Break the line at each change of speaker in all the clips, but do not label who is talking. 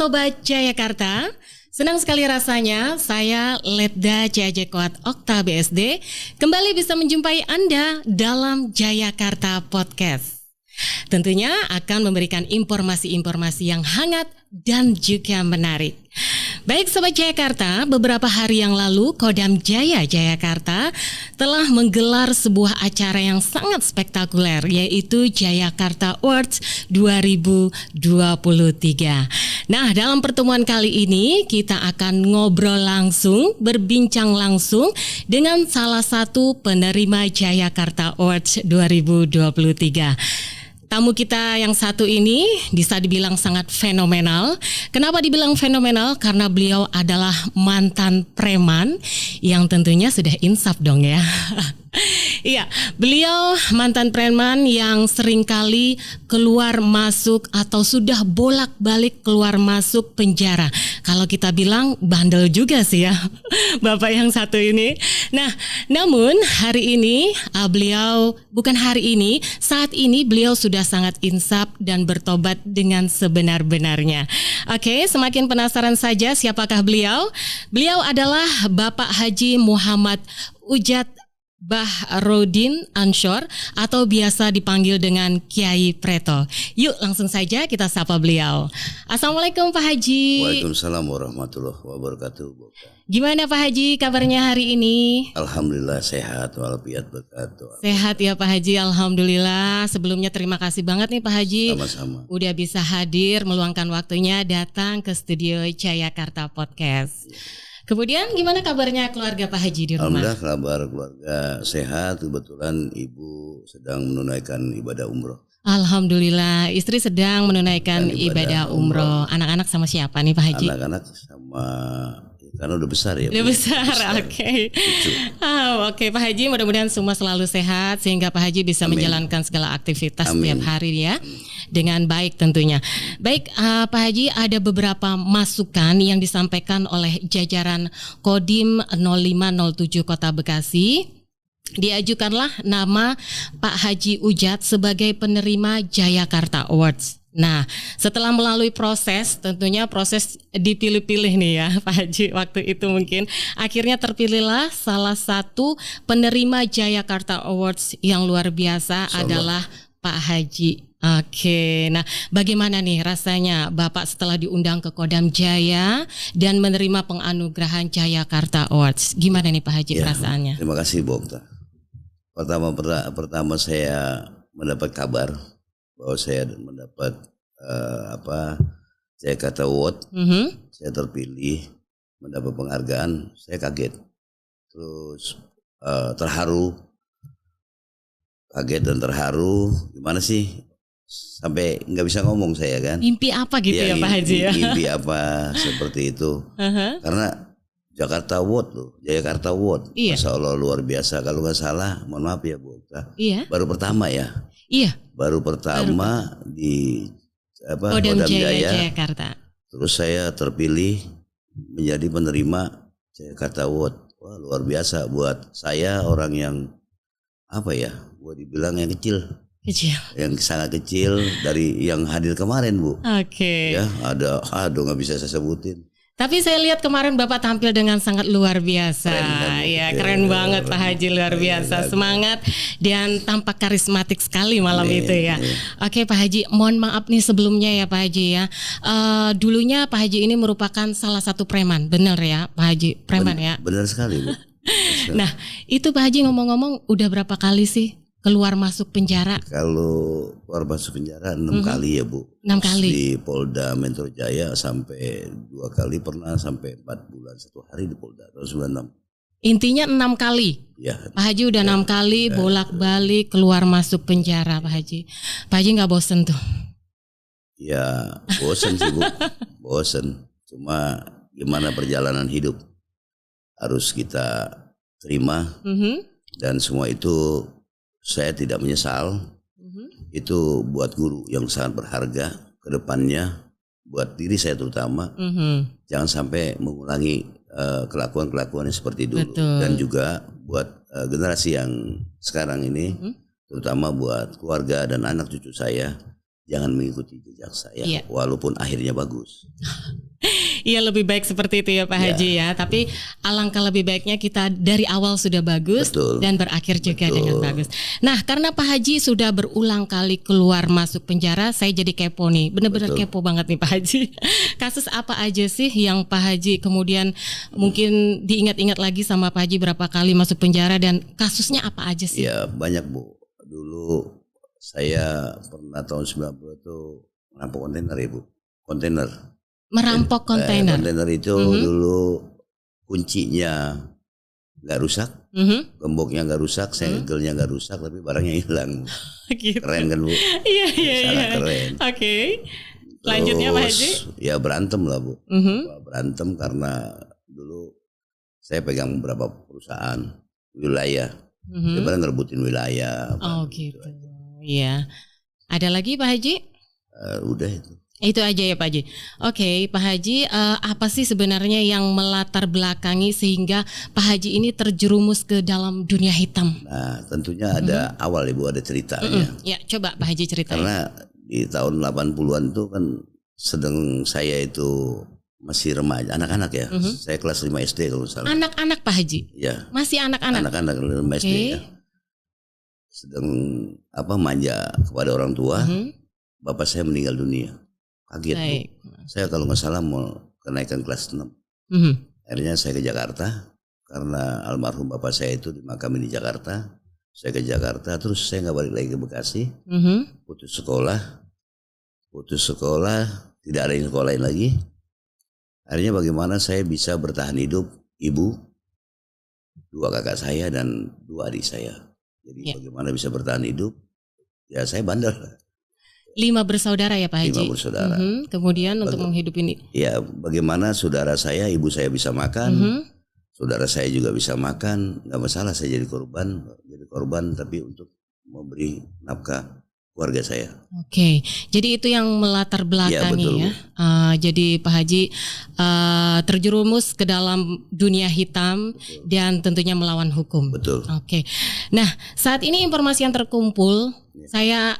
Sobat Jayakarta, senang sekali rasanya saya Letda Jajekot Okta BSD kembali bisa menjumpai Anda dalam Jayakarta Podcast. Tentunya akan memberikan informasi-informasi yang hangat dan juga menarik. Baik Sobat Jayakarta, beberapa hari yang lalu Kodam Jaya Jayakarta telah menggelar sebuah acara yang sangat spektakuler, yaitu Jayakarta Awards 2023. Nah, dalam pertemuan kali ini kita akan ngobrol langsung, berbincang langsung dengan salah satu penerima Jayakarta Awards 2023. Tamu kita yang satu ini bisa dibilang sangat fenomenal. Kenapa dibilang fenomenal? Karena beliau adalah mantan preman yang tentunya sudah insaf dong ya. Iya, beliau mantan preman yang seringkali keluar masuk atau sudah bolak-balik keluar masuk penjara. Kalau kita bilang bandel juga sih ya, Bapak yang satu ini. Nah, namun hari ini saat ini beliau sudah sangat insaf dan bertobat dengan sebenar-benarnya. Oke, semakin penasaran saja siapakah beliau? Beliau adalah Bapak Haji Muhammad Ujat Bahrodin Anshor atau biasa dipanggil dengan Kiai Preto. Yuk langsung saja kita sapa beliau. Assalamualaikum Pak Haji.
Waalaikumsalam warahmatullahi wabarakatuh.
Gimana Pak Haji kabarnya hari ini?
Alhamdulillah sehat walafiat berkatuh.
Sehat ya Pak Haji, alhamdulillah. Sebelumnya terima kasih banget nih Pak Haji.
Sama-sama.
Udah bisa hadir meluangkan waktunya datang ke studio Jayakarta Podcast. Kemudian gimana kabarnya keluarga Pak Haji di rumah?
Alhamdulillah kabar keluarga sehat. Kebetulan ibu sedang menunaikan ibadah umroh.
Alhamdulillah istri sedang menunaikan ibadah umroh. Anak-anak sama siapa nih Pak Haji?
Anak-anak sama, karena udah besar ya.
Udah besar. Oke. Oke Pak Haji, mudah-mudahan semua selalu sehat sehingga Pak Haji bisa menjalankan segala aktivitas setiap hari ya. Dengan baik tentunya. Baik Pak Haji, ada beberapa masukan yang disampaikan oleh jajaran Kodim 0507 Kota Bekasi. Diajukanlah nama Pak Haji Ujat sebagai penerima Jayakarta Awards. Nah, setelah melalui proses, tentunya proses dipilih-pilih nih ya Pak Haji waktu itu mungkin. Akhirnya terpilihlah salah satu penerima Jayakarta Awards yang luar biasa adalah Pak Haji. Oke, nah bagaimana nih rasanya Bapak setelah diundang ke Kodam Jaya dan menerima penganugerahan Jayakarta Awards? Gimana nih Pak Haji perasaannya?
Terima kasih Bu Okta. Pertama saya mendapat kabar bahwa saya mendapat Jayakarta Award. Saya terpilih mendapat penghargaan, saya kaget. Terus kaget dan terharu. Gimana sih? Sampai nggak bisa ngomong saya kan.
Mimpi apa gitu ya Pak Haji ya?
Mimpi apa seperti itu. Karena Jakarta Award loh, Jayakarta Award.
Iya.
Masya Allah luar biasa. Kalau nggak salah, mohon maaf ya Bu Okta.
Iya.
Baru pertama ya.
Iya.
Baru pertama di
Kodam Jaya Jayakarta.
Terus saya terpilih menjadi penerima Jayakarta Award. Wah luar biasa buat saya, orang yang buat dibilang yang kecil, yang sangat kecil dari yang hadir kemarin Bu.
Oke.
Ya aduh nggak bisa saya sebutin.
Tapi saya lihat kemarin Bapak tampil dengan sangat luar biasa. Keren banget Pak Haji, luar biasa. Semangat dan tampak karismatik sekali malam itu ya. Oke Pak Haji, mohon maaf nih sebelumnya ya Pak Haji ya. Dulunya Pak Haji ini merupakan salah satu preman, benar ya Pak Haji? Preman ya?
Benar sekali Bu.
Nah itu Pak Haji ngomong-ngomong udah berapa kali sih keluar masuk penjara?
Kalau keluar masuk penjara 6 kali ya Bu.
6 kali.
Di Polda Metro Jaya sampai 2 kali, pernah sampai 4 bulan 1 hari di Polda tahun 96.
Intinya 6 kali.
Ya.
Pak Haji udah 6 kali bolak-balik keluar masuk penjara Pak Haji. Pak Haji nggak bosen tuh?
Ya bosen sih Bu. Bosen. Cuma gimana perjalanan hidup harus kita terima. Dan semua itu saya tidak menyesal. Itu buat guru yang sangat berharga ke depannya, buat diri saya terutama. Jangan sampai mengulangi kelakuan-kelakuan yang seperti dulu.
Betul.
Dan juga buat generasi yang sekarang ini, terutama buat keluarga dan anak cucu saya, jangan mengikuti jejak saya,
Iya.
walaupun akhirnya bagus.
Iya, lebih baik seperti itu ya Pak Haji ya. Tapi alangkah lebih baiknya kita dari awal sudah bagus.
Betul.
Dan berakhir juga
Betul.
dengan bagus. Nah, karena Pak Haji sudah berulang kali keluar masuk penjara, saya jadi kepo nih. Bener-bener
Betul.
kepo banget nih Pak Haji. Kasus apa aja sih yang Pak Haji kemudian mungkin diingat-ingat lagi sama Pak Haji berapa kali masuk penjara, dan kasusnya apa aja sih?
Ya banyak Bu. Dulu saya pernah tahun 90 itu merampok kontainer ya Bu. Kontainer.
Merampok kontainer.
Kontainer itu dulu kuncinya nggak rusak, gemboknya nggak rusak, segelnya nggak rusak, tapi barangnya hilang.
Gitu.
Keren kan Bu?
Iya.
Sangat keren.
Oke. Selanjutnya Pak Haji.
Ya berantem lah Bu. Berantem karena dulu saya pegang beberapa perusahaan wilayah. Dia pernah ngerebutin wilayah.
Oh gitu. Iya. Ada lagi Pak Haji?
Udah itu.
Itu aja ya Pak Haji. Oke, Pak Haji, apa sih sebenarnya yang melatar belakangi sehingga Pak Haji ini terjerumus ke dalam dunia hitam?
Nah, tentunya ada awal Ibu, ada ceritanya.
Ya, coba Pak Haji ceritain.
Karena di tahun 80-an tuh kan sedang saya itu masih remaja, anak-anak ya. Saya kelas 5 SD kalau salah.
Anak-anak Pak Haji?
Ya.
Masih anak-anak?
Anak-anak kelas 5 SD ya. Sedang manja kepada orang tua. Bapak saya meninggal dunia. Kaget.
Baik.
Saya kalau nggak salah mau kenaikan kelas 6. Akhirnya saya ke Jakarta karena almarhum bapak saya itu dimakami di Jakarta. Saya ke Jakarta, terus saya nggak balik lagi ke Bekasi. Putus sekolah, tidak ada yang sekolahin lagi. Akhirnya bagaimana saya bisa bertahan hidup, ibu, 2 kakak saya dan 2 adik saya. Jadi bagaimana bisa bertahan hidup? Ya saya bandel.
5 bersaudara ya Pak Haji?
5 bersaudara.
Kemudian untuk menghidupi ini?
Ya bagaimana saudara saya, ibu saya bisa makan, saudara saya juga bisa makan, nggak masalah saya jadi korban tapi untuk memberi nafkah keluarga saya.
Oke, jadi itu yang melatar belakangi ya. Jadi Pak Haji terjerumus ke dalam dunia hitam dan tentunya melawan hukum.
Betul.
Oke, nah saat ini informasi yang terkumpul, saya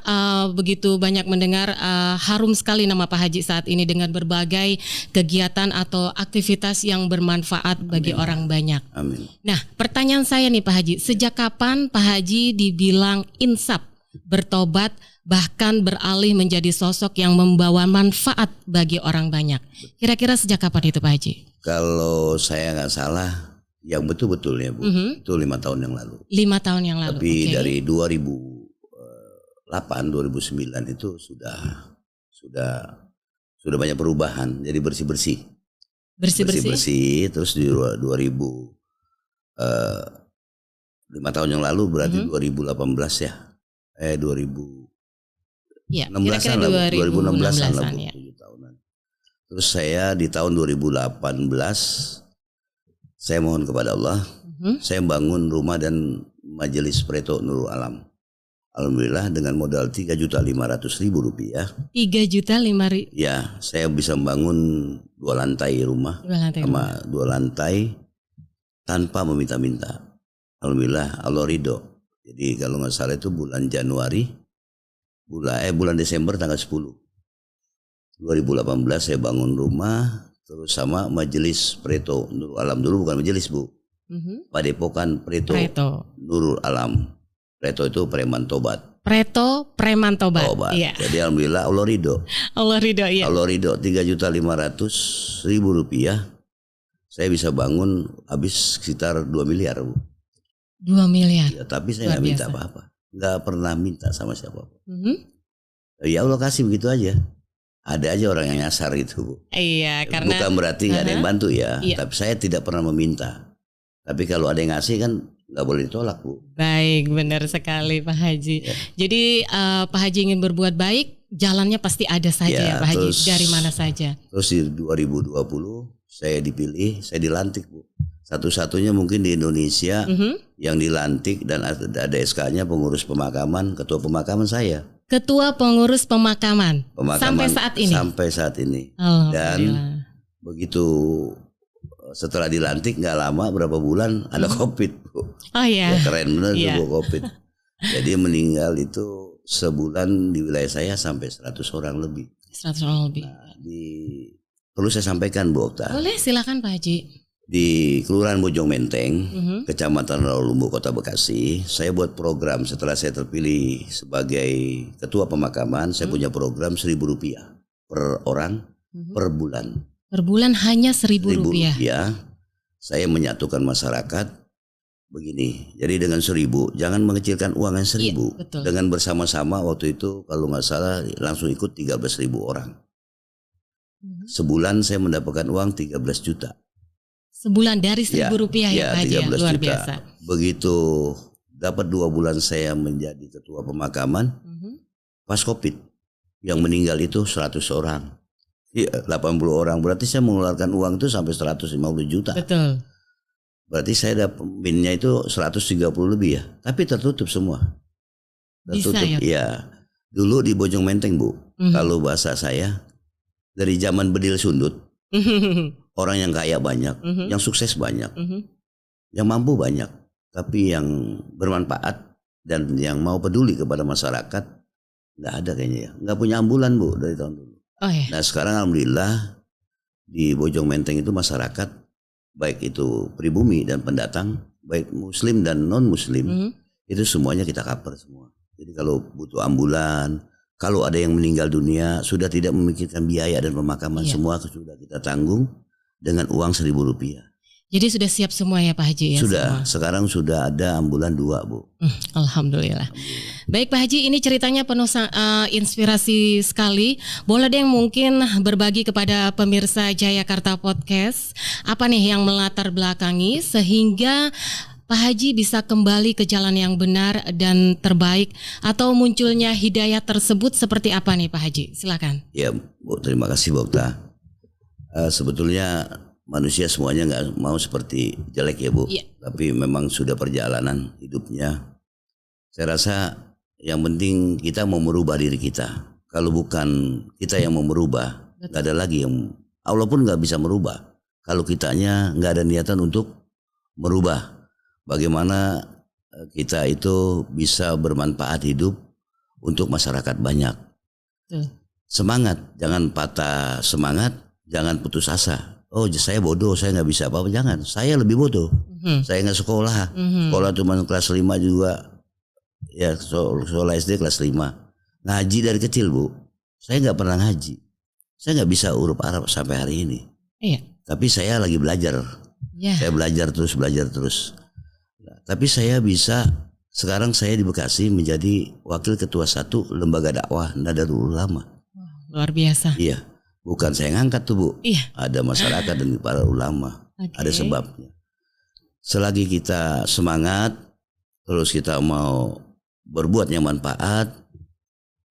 begitu banyak mendengar harum sekali nama Pak Haji saat ini dengan berbagai kegiatan atau aktivitas yang bermanfaat bagi orang banyak.
Amin.
Nah, pertanyaan saya nih Pak Haji, sejak kapan Pak Haji dibilang insaf, bertobat, bahkan beralih menjadi sosok yang membawa manfaat bagi orang banyak? Kira-kira sejak kapan itu Pak Haji?
Kalau saya nggak salah, yang betul-betul ya Bu, itu 5 tahun yang lalu.
5 tahun yang lalu.
Tapi dari 2008, 2009 itu sudah banyak perubahan. Jadi bersih-bersih. Terus di 5 tahun yang lalu berarti 2018 ya. 2016-an lah, 2016-an lah, 7 tahunan. Terus saya di tahun 2018 saya mohon kepada Allah, saya bangun rumah dan majelis Preto Nurul Alam. Alhamdulillah dengan modal 3.500.000 rupiah.
3.500.000.
Ya, saya bisa membangun 2 lantai rumah, 2 lantai tanpa meminta-minta. Alhamdulillah Allah ridho. Jadi kalau nggak salah itu bulan Januari, bulan Desember tanggal 10 2018 saya bangun rumah terus sama majelis Preto Nurul Alam. Dulu bukan majelis Bu, Padepokan Preto Nurul Alam. Preto itu preman tobat.
Preto preman tobat. Iya.
Jadi alhamdulillah Allah ridho.
Allah ridho, iya.
Allah ridho 3.500.000 rupiah. Saya bisa bangun habis sekitar 2 miliar Bu.
2 miliar.
Ya, tapi saya nggak minta apa-apa, nggak pernah minta sama siapa. Ya Allah kasih begitu aja. Ada aja orang yang nyasar gitu Bu.
Iya, karena
bukan berarti nggak ada yang bantu ya. Tapi saya tidak pernah meminta. Tapi kalau ada yang ngasih kan nggak boleh ditolak Bu.
Baik, benar sekali Pak Haji. Ya. Jadi Pak Haji ingin berbuat baik, jalannya pasti ada saja ya Pak Haji. Dari mana saja. Terus
di 2020 saya dipilih, saya dilantik Bu. Satu-satunya mungkin di Indonesia yang dilantik dan ada SK-nya pengurus pemakaman, ketua pemakaman saya.
Ketua pengurus pemakaman sampai saat ini.
Sampai saat ini. Dan begitu setelah dilantik nggak lama berapa bulan ada COVID Bu.
Oh iya.
Ya, keren bener Bu COVID. Jadi meninggal itu sebulan di wilayah saya sampai 100 orang lebih.
100 orang lebih.
Nah, perlu saya sampaikan Bu Okta.
Boleh, silakan Pak Haji.
Di Kelurahan Bojong Menteng, Kecamatan Rawalumbu, Kota Bekasi, saya buat program setelah saya terpilih sebagai ketua pemakaman, saya punya program Rp1.000 per orang per bulan.
Per bulan hanya Rp1.000.
Saya menyatukan masyarakat begini. Jadi dengan 1.000, jangan mengecilkan uang yang 1.000.
Betul.
Dengan bersama-sama waktu itu kalau nggak salah langsung ikut 13.000 orang. Sebulan saya mendapatkan uang 13 juta.
Sebulan dari Rp1.000 ya Pak Haji, luar
juta.
biasa.
Begitu dapat 2 bulan saya menjadi ketua pemakaman, pas COVID yang meninggal itu 100 orang, 80 orang, berarti saya mengeluarkan uang itu sampai 150 juta.
Betul.
Berarti saya dapat minnya itu 130 lebih ya, tapi tertutup semua. Tertutup,
bisa ya?
Dulu di Bojong Menteng Bu, kalau bahasa saya dari zaman bedil sundut. Orang yang kaya banyak, yang sukses banyak, yang mampu banyak, tapi yang bermanfaat dan yang mau peduli kepada masyarakat nggak ada kayaknya ya, nggak punya ambulan Bu dari tahun dulu.
Oh, ya.
Nah sekarang alhamdulillah di Bojong Menteng itu masyarakat baik itu pribumi dan pendatang, baik Muslim dan non Muslim, itu semuanya kita cover semua. Jadi kalau butuh ambulan, kalau ada yang meninggal dunia sudah tidak memikirkan biaya dan pemakaman, semua sudah kita tanggung. Dengan uang Rp1.000.
Jadi sudah siap semua ya Pak Haji ya?
Sudah,
semua?
Sekarang sudah ada ambulan 2 Bu.
Alhamdulillah. Baik Pak Haji, ini ceritanya penuh inspirasi sekali. Boleh deh mungkin berbagi kepada pemirsa Jayakarta Podcast, apa nih yang melatar belakangi sehingga Pak Haji bisa kembali ke jalan yang benar dan terbaik, atau munculnya hidayah tersebut seperti apa nih Pak Haji? Silakan.
Ya Bu, terima kasih Bu Okta. Sebetulnya manusia semuanya nggak mau seperti jelek ya Bu, tapi memang sudah perjalanan hidupnya. Saya rasa yang penting kita mau merubah diri kita. Kalau bukan kita yang mau merubah, nggak ada lagi yang, Allah pun nggak bisa merubah. Kalau kitanya nggak ada niatan untuk merubah, bagaimana kita itu bisa bermanfaat hidup untuk masyarakat banyak. Semangat, jangan patah semangat. Jangan putus asa. Oh saya bodoh, saya nggak bisa apa-apa. Jangan, saya lebih bodoh. Saya nggak sekolah. Sekolah cuma kelas 5 juga. Ya sekolah SD kelas 5. Ngaji dari kecil Bu. Saya nggak pernah ngaji. Saya nggak bisa huruf Arab sampai hari ini.
Iya.
Tapi saya lagi belajar. Saya belajar terus. Nah, tapi saya bisa. Sekarang saya di Bekasi menjadi wakil ketua 1 lembaga dakwah Nahdlatul Ulama.
Luar biasa.
Iya. Bukan saya ngangkat tuh Bu, ada masyarakat dan para ulama, ada sebabnya. Selagi kita semangat, terus kita mau berbuat yang manfaat,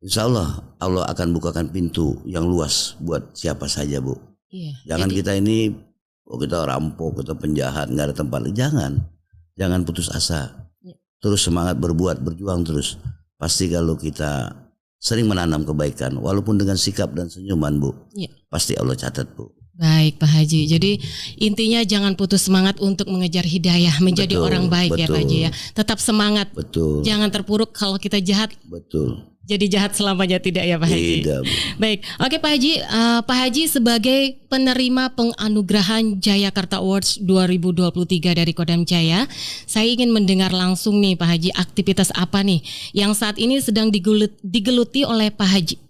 insya Allah akan bukakan pintu yang luas buat siapa saja Bu. Jangan kita ini, kita rampok, kita penjahat, nggak ada tempat. Jangan putus asa, terus semangat berbuat, berjuang terus. Pasti kalau kita sering menanam kebaikan, walaupun dengan sikap dan senyuman Bu, pasti Allah catat Bu.
Baik Pak Haji, jadi intinya jangan putus semangat untuk mengejar hidayah, menjadi orang baik ya Pak Haji ya. Tetap semangat, jangan terpuruk kalau kita jahat. Jadi jahat selamanya tidak ya Pak Haji?
Tidak.
Baik, oke Pak Haji. Pak Haji sebagai penerima penganugerahan Jayakarta Awards 2023 dari Kodam Jaya, saya ingin mendengar langsung nih Pak Haji, aktivitas apa nih yang saat ini sedang digeluti oleh Pak Haji?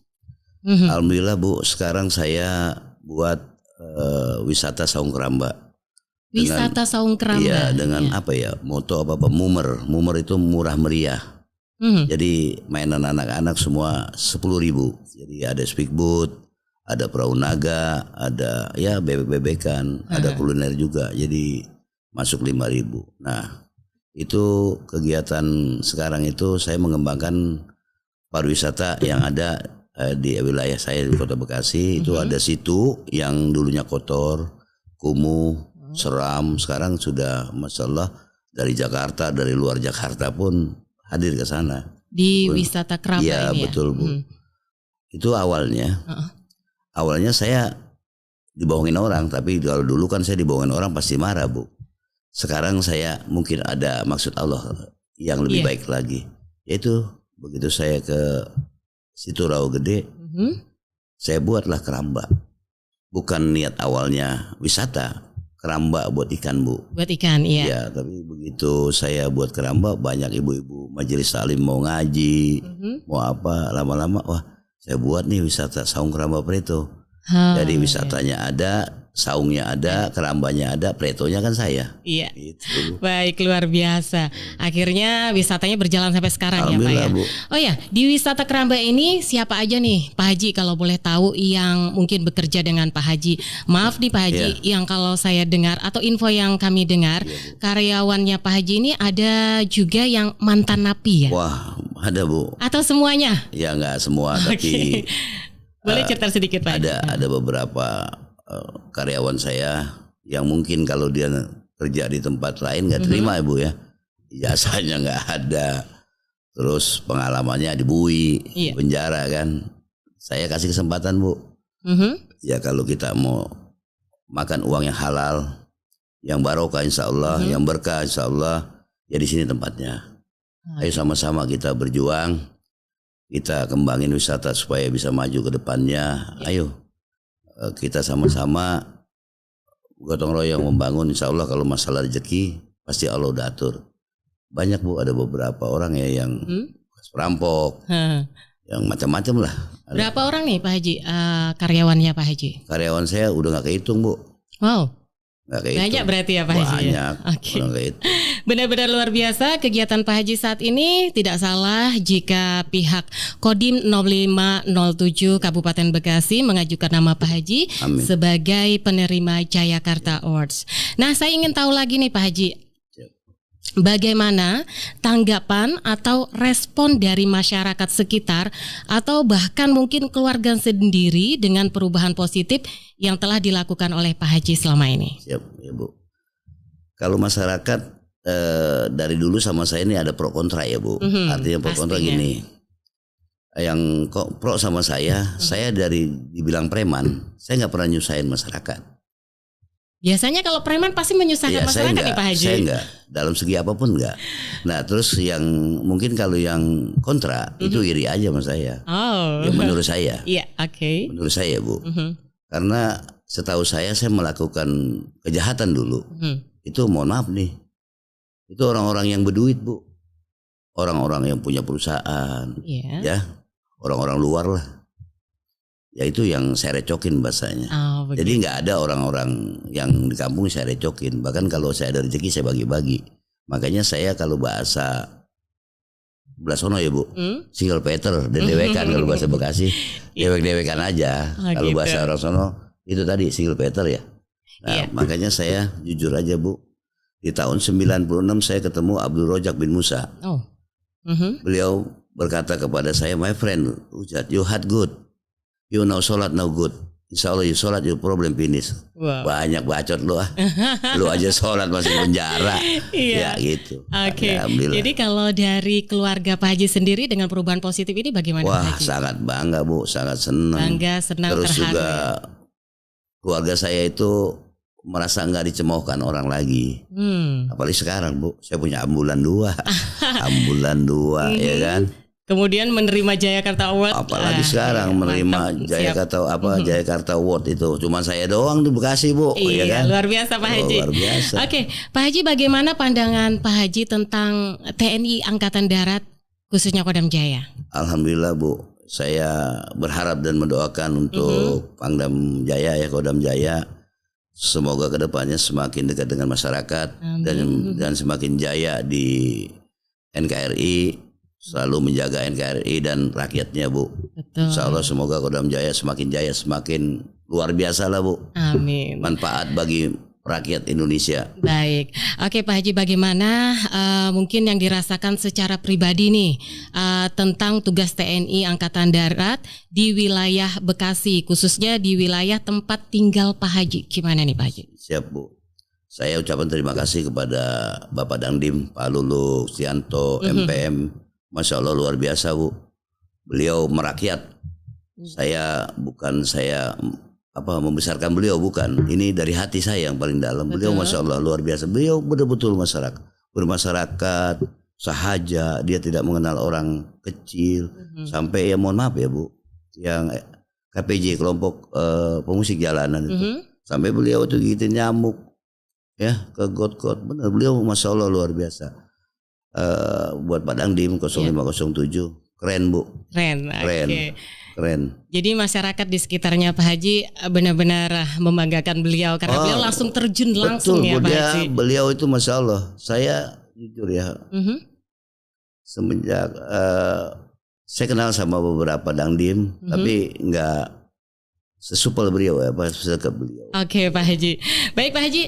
Alhamdulillah Bu, sekarang saya buat wisata Saung Keramba.
Wisata Saung Keramba.
Iya, dengan apa ya, moto apa Mumer itu murah meriah. Jadi mainan anak-anak semua 10.000. Jadi ada speedboat, ada perahu naga, ada ya bebek-bebekan, ada kuliner juga. Jadi masuk 5.000. Nah, itu kegiatan sekarang itu saya mengembangkan pariwisata yang ada di wilayah saya di Kota Bekasi. Itu ada situ yang dulunya kotor, kumuh, seram. Sekarang sudah masalah dari Jakarta, dari luar Jakarta pun hadir ke sana.
Di wisata Keramba ini ya? Iya
betul Bu. Itu awalnya. Awalnya saya dibohongin orang. Tapi kalau dulu kan saya dibohongin orang pasti marah Bu. Sekarang saya mungkin ada maksud Allah yang lebih baik lagi. Yaitu begitu saya ke situ Rawa Gede, saya buatlah keramba. Bukan niat awalnya wisata, keramba buat ikan Bu.
Buat ikan, iya.
Ya, tapi begitu saya buat keramba, banyak ibu-ibu majelis taklim mau ngaji, mau apa, lama-lama wah saya buat nih wisata saung keramba preto. Jadi wisatanya ada, saungnya ada, kerambanya ada, pretonya kan saya.
Iya.
Gitu.
Baik, luar biasa. Akhirnya wisatanya berjalan sampai sekarang ya Pak ya.
Bu.
Oh ya, di wisata keramba ini siapa aja nih Pak Haji kalau boleh tahu yang mungkin bekerja dengan Pak Haji? Maaf nih Pak Haji, yang kalau saya dengar atau info yang kami dengar, karyawannya Pak Haji ini ada juga yang mantan napi ya?
Wah, ada Bu.
Atau semuanya?
Ya nggak semua, tapi
boleh cerita sedikit Pak?
Ada beberapa karyawan saya yang mungkin kalau dia kerja di tempat lain nggak terima Ibu ya, ijazahnya nggak ada, terus pengalamannya dibui, di penjara kan. Saya kasih kesempatan Bu, ya kalau kita mau makan uang yang halal, yang barokah insya Allah, yang berkah insya Allah, ya di sini tempatnya. Ayo sama-sama kita berjuang. Kita kembangin wisata supaya bisa maju ke depannya. Ayo kita sama-sama gotong royong membangun. Insya Allah kalau masalah rezeki pasti Allah udah atur. Banyak Bu, ada beberapa orang ya yang perampok, yang macam-macam lah.
Berapa orang nih Pak Haji karyawannya Pak Haji?
Karyawan saya udah nggak kehitung Bu.
Wow.
Banyak
berarti ya Pak Haji.
Banyak.
Oke. Benar-benar luar biasa kegiatan Pak Haji saat ini. Tidak salah jika pihak Kodim 0507 Kabupaten Bekasi mengajukan nama Pak Haji sebagai penerima Jayakarta Awards. Nah, saya ingin tahu lagi nih Pak Haji, bagaimana tanggapan atau respon dari masyarakat sekitar atau bahkan mungkin keluarga sendiri dengan perubahan positif yang telah dilakukan oleh Pak Haji selama ini?
Siap, ya Bu. Kalau masyarakat dari dulu sama saya ini ada pro kontra ya Bu. Artinya pro kontra gini. Yang pro sama saya dari dibilang preman, saya nggak pernah nyusahin masyarakat.
Biasanya kalau preman pasti menyusahkan masyarakat nih Pak Haji.
Saya enggak, dalam segi apapun enggak. Nah terus yang mungkin kalau yang kontra itu iri aja sama saya. Ya, menurut saya.
Iya, oke.
Menurut saya Bu. Karena setahu saya melakukan kejahatan dulu. Itu mohon maaf nih. Itu orang-orang yang berduit Bu. Orang-orang yang punya perusahaan. Ya, orang-orang luar lah. Ya itu yang saya recokin bahasanya. Jadi nggak ada orang-orang yang di kampung saya recokin. Bahkan kalau saya ada rezeki saya bagi-bagi. Makanya saya kalau bahasa Blasono ya Bu, single Peter, dewekan kalau bahasa Bekasi, dewek-dewekan aja. Kalau bahasa orang sono itu tadi single Peter ya. Nah makanya saya jujur aja Bu, di tahun 96 saya ketemu Abdul Rojak bin Musa. Beliau berkata kepada saya, my friend, Ujat, you had good. You now sholat now good. Insya Allah you sholat you problem finish. Banyak bacot lu ah. Lu aja sholat masih penjara. Ya gitu.
Oke. Jadi kalau dari keluarga Pak Haji sendiri dengan perubahan positif ini bagaimana Pak Haji?
Sangat bangga Bu, sangat senang.
Bangga, senang,
terus
terharu.
Juga keluarga saya itu merasa nggak dicemoohkan orang lagi. Apalagi sekarang Bu, saya punya ambulan 2. Ambulan 2 ya kan.
Kemudian menerima Jayakarta Award.
Apalagi sekarang menerima Jayakarta Jayakarta Award itu. Cuma saya doang di Bekasi Bu.
Iya
ya kan?
Luar biasa Pak Haji.
Luar biasa.
Oke, Pak Haji bagaimana pandangan Pak Haji tentang TNI Angkatan Darat khususnya Kodam Jaya?
Alhamdulillah Bu. Saya berharap dan mendoakan untuk Pangdam Jaya ya, Kodam Jaya. Semoga kedepannya semakin dekat dengan masyarakat. Dan semakin jaya di NKRI. Selalu menjaga NKRI dan rakyatnya Bu.
Betul.
Insya Allah semoga Kodam Jaya, semakin luar biasa lah Bu.
Amin.
Manfaat bagi rakyat Indonesia.
Baik, oke Pak Haji, bagaimana mungkin yang dirasakan secara pribadi nih tentang tugas TNI Angkatan Darat di wilayah Bekasi, khususnya di wilayah tempat tinggal Pak Haji. Gimana nih Pak Haji?
Siap Bu. Saya ucapkan terima kasih kepada Bapak Dandim, Pak Lulu, Sianto, MPM. Masya Allah luar biasa Bu. Beliau merakyat. Saya membesarkan beliau, bukan. Ini dari hati saya yang paling dalam. Beliau Masya Allah luar biasa. Beliau betul-betul bermasyarakat, sahaja, dia tidak mengenal orang kecil, sampai ya mohon maaf ya Bu, yang KPJ kelompok pemusik jalanan itu, sampai beliau tuh gigitin nyamuk ya ke got-got, benar beliau masya Allah luar biasa. Buat Pak Dandim 0507 keren Bu, keren. Okay. Keren.
Jadi masyarakat di sekitarnya Pak Haji benar-benar membanggakan beliau karena beliau langsung terjun langsung ya Pak Haji.
Beliau itu masya Allah, saya jujur ya, semenjak saya kenal sama beberapa Dandim, tapi nggak sesupel beliau ya, sedekat beliau.
Oke Pak Haji. Baik Pak Haji,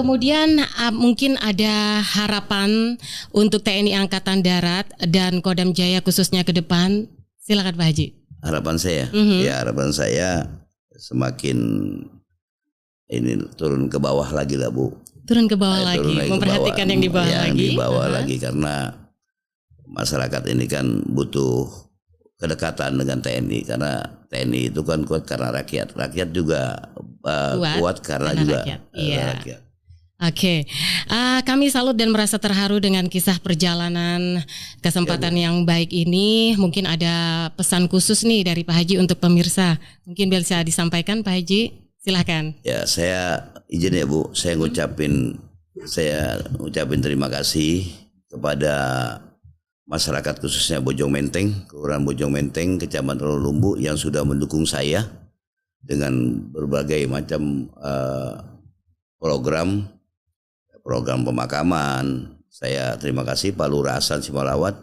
kemudian mungkin ada harapan untuk TNI Angkatan Darat dan Kodam Jaya khususnya ke depan. Silakan Pak Haji.
Harapan saya, ya harapan saya semakin ini turun ke bawah lagi lah Bu.
Turun ke bawah lagi, memperhatikan yang di bawah lagi.
Yang di bawah lagi karena masyarakat ini kan butuh kedekatan dengan TNI karena TNI itu kan kuat karena rakyat juga kuat karena juga rakyat. Rakyat.
Oke, kami salut dan merasa terharu dengan kisah perjalanan kesempatan yang baik ini. Mungkin ada pesan khusus nih dari Pak Haji untuk pemirsa. Mungkin bisa disampaikan Pak Haji, silahkan.
Ya, saya izin ya Bu, saya ngucapin terima kasih kepada masyarakat khususnya Bojong Menteng, Kelurahan Bojong Menteng, Kecamatan Rolumbu yang sudah mendukung saya dengan berbagai macam program pemakaman. Saya terima kasih Pak Lurah Hasan Simalawat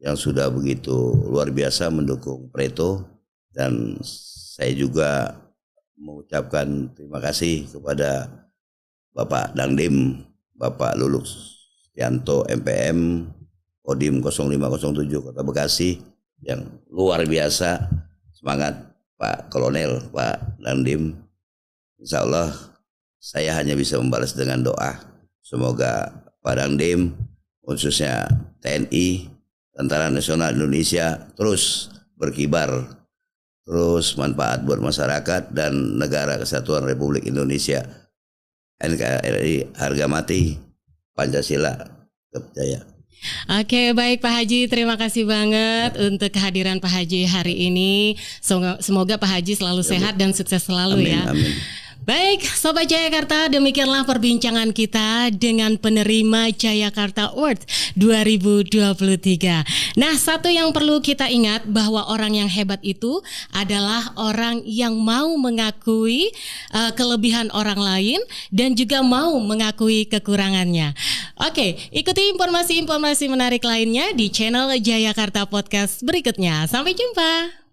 yang sudah begitu luar biasa mendukung Preto, dan saya juga mengucapkan terima kasih kepada Bapak Dandim, Bapak Luluk Yanto MPM Kodim 0507 Kota Bekasi yang luar biasa semangat Pak Kolonel, Pak Dandim. Insya Allah saya hanya bisa membalas dengan doa. Semoga Pak Dandim, khususnya TNI, Tentara Nasional Indonesia terus berkibar, terus manfaat buat masyarakat dan negara kesatuan Republik Indonesia. NKRI harga mati, Pancasila tetap jaya.
Oke, baik Pak Haji, terima kasih banget untuk kehadiran Pak Haji hari ini. Semoga Pak Haji selalu sehat dan sukses selalu. Amin, ya. Amin. Baik, Sobat Jayakarta, demikianlah perbincangan kita dengan penerima Jayakarta Award 2023. Nah, satu yang perlu kita ingat bahwa orang yang hebat itu adalah orang yang mau mengakui kelebihan orang lain dan juga mau mengakui kekurangannya. Oke, ikuti informasi-informasi menarik lainnya di channel Jayakarta Podcast berikutnya. Sampai jumpa.